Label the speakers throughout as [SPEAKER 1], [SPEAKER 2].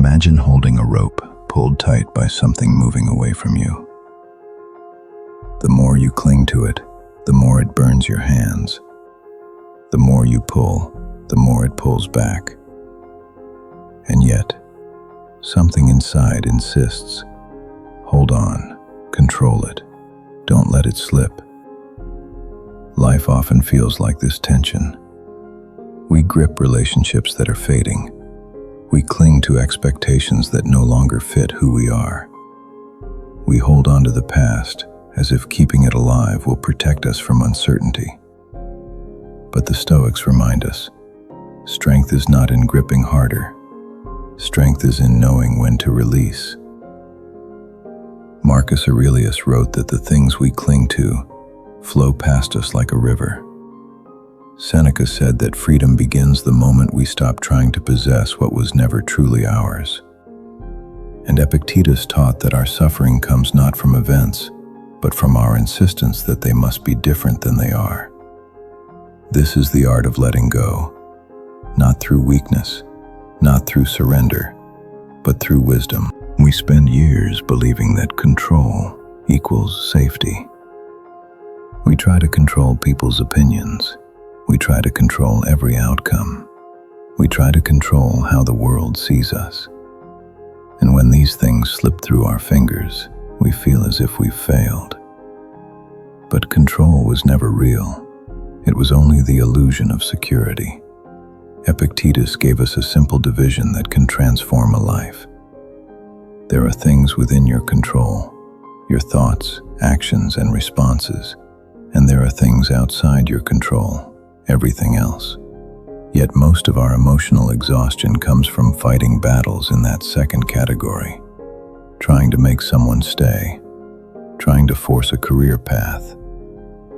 [SPEAKER 1] Imagine holding a rope pulled tight by something moving away from you. The more you cling to it, the more it burns your hands. The more you pull, the more it pulls back. And yet, something inside insists, hold on, control it, don't let it slip. Life often feels like this tension. We grip relationships that are fading. We cling to expectations that no longer fit who we are. We hold on to the past as if keeping it alive will protect us from uncertainty. But the Stoics remind us, strength is not in gripping harder. Strength is in knowing when to release. Marcus Aurelius wrote that the things we cling to flow past us like a river. Seneca said that freedom begins the moment we stop trying to possess what was never truly ours. And Epictetus taught that our suffering comes not from events, but from our insistence that they must be different than they are. This is the art of letting go, not through weakness, not through surrender, but through wisdom. We spend years believing that control equals safety. We try to control people's opinions. We try to control every outcome. We try to control how the world sees us. And when these things slip through our fingers, we feel as if we've failed. But control was never real. It was only the illusion of security. Epictetus gave us a simple division that can transform a life. There are things within your control, your thoughts, actions, and responses, and there are things outside your control, everything else. Yet most of our emotional exhaustion comes from fighting battles in that second category, trying to make someone stay, trying to force a career path,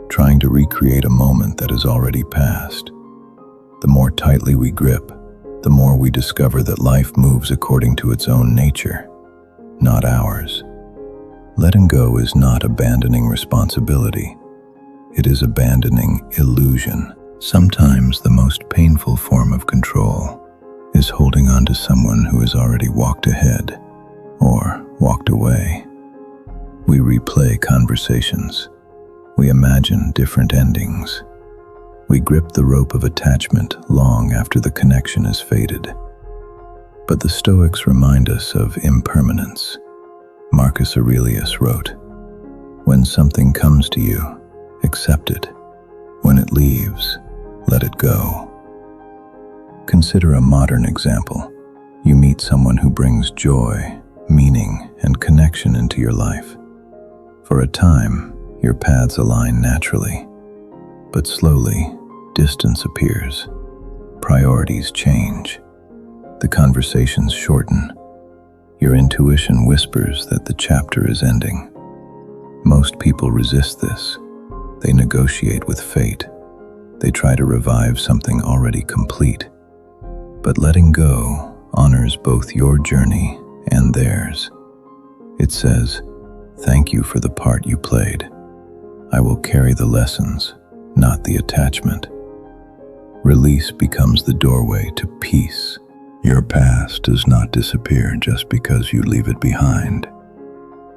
[SPEAKER 1] trying to recreate a moment that has already passed. The more tightly we grip, the more we discover that life moves according to its own nature, not ours. Letting go is not abandoning responsibility. It is abandoning illusion. Sometimes the most painful form of control is holding on to someone who has already walked ahead or walked away. We replay conversations. We imagine different endings. We grip the rope of attachment long after the connection is faded. But the Stoics remind us of impermanence. Marcus Aurelius wrote, "When something comes to you, accept it. When it leaves, let it go." Consider a modern example. You meet someone who brings joy, meaning, and connection into your life. For a time, your paths align naturally. But slowly, distance appears. Priorities change. The conversations shorten. Your intuition whispers that the chapter is ending. Most people resist this. They negotiate with fate. They try to revive something already complete. But letting go honors both your journey and theirs. It says, "Thank you for the part you played. I will carry the lessons, not the attachment." Release becomes the doorway to peace. Your past does not disappear just because you leave it behind.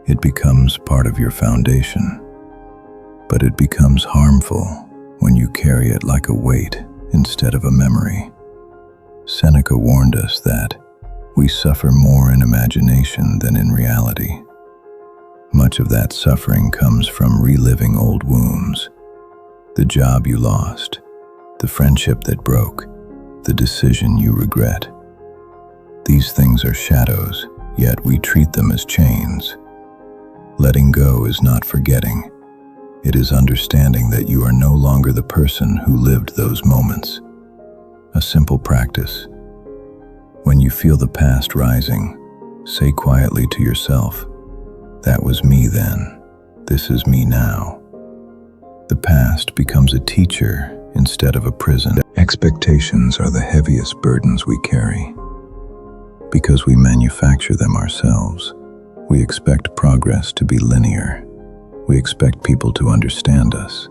[SPEAKER 1] It becomes part of your foundation. But it becomes harmful when you carry it like a weight instead of a memory. Seneca warned us that we suffer more in imagination than in reality. Much of that suffering comes from reliving old wounds. The job you lost, the friendship that broke, the decision you regret. These things are shadows, yet we treat them as chains. Letting go is not forgetting. It is understanding that you are no longer the person who lived those moments. A simple practice. When you feel the past rising, say quietly to yourself, "That was me then. This is me now." The past becomes a teacher instead of a prison. Expectations are the heaviest burdens we carry. Because we manufacture them ourselves, we expect progress to be linear. We expect people to understand us.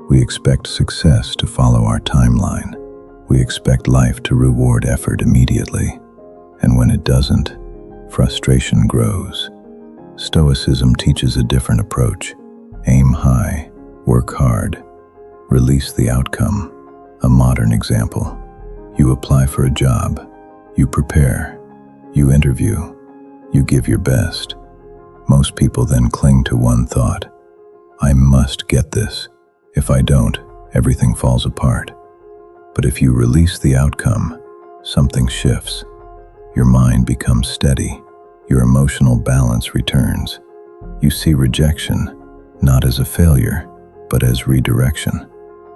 [SPEAKER 1] We expect success to follow our timeline. We expect life to reward effort immediately. And when it doesn't, frustration grows. Stoicism teaches a different approach. Aim high, work hard, release the outcome. A modern example: you apply for a job, you prepare, you interview, you give your best. Most people then cling to one thought: I must get this. If I don't, everything falls apart. But if you release the outcome, something shifts. Your mind becomes steady. Your emotional balance returns. You see rejection not as a failure, but as redirection.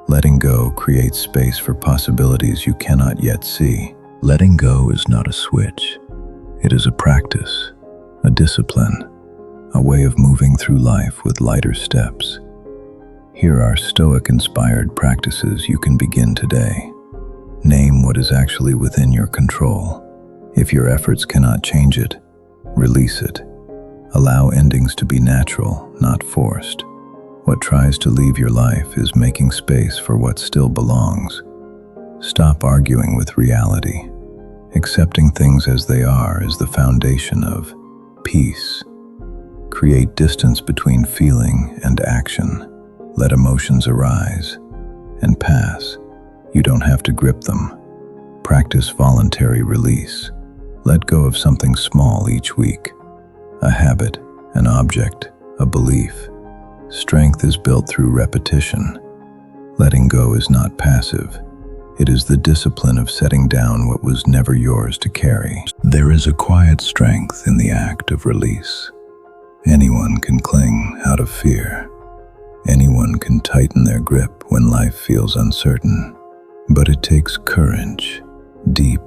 [SPEAKER 1] Letting go creates space for possibilities you cannot yet see. Letting go is not a switch. It is a practice, a discipline, a way of moving through life with lighter steps. Here are Stoic-inspired practices you can begin today. Name what is actually within your control. If your efforts cannot change it, release it. Allow endings to be natural, not forced. What tries to leave your life is making space for what still belongs. Stop arguing with reality. Accepting things as they are is the foundation of peace. Create distance between feeling and action. Let emotions arise and pass. You don't have to grip them. Practice voluntary release. Let go of something small each week. A habit, an object, a belief. Strength is built through repetition. Letting go is not passive. It is the discipline of setting down what was never yours to carry. There is a quiet strength in the act of release. Anyone can cling out of fear. Anyone can tighten their grip when life feels uncertain. But it takes courage, deep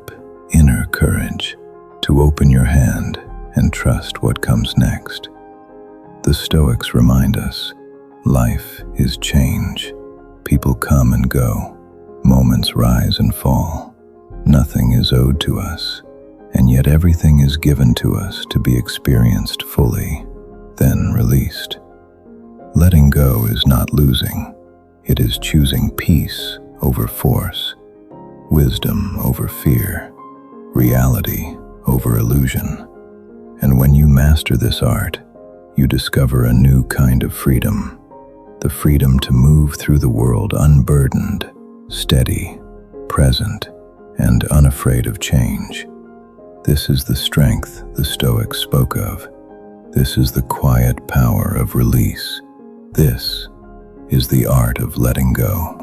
[SPEAKER 1] inner courage, to open your hand and trust what comes next. The Stoics remind us, life is change. People come and go. Moments rise and fall. Nothing is owed to us, and yet everything is given to us to be experienced fully, then released. Letting go is not losing. It is choosing peace over force, wisdom over fear, reality over illusion. And when you master this art, you discover a new kind of freedom, the freedom to move through the world unburdened, steady, present, and unafraid of change. This is the strength the Stoics spoke of. This is the quiet power of release. This is the art of letting go.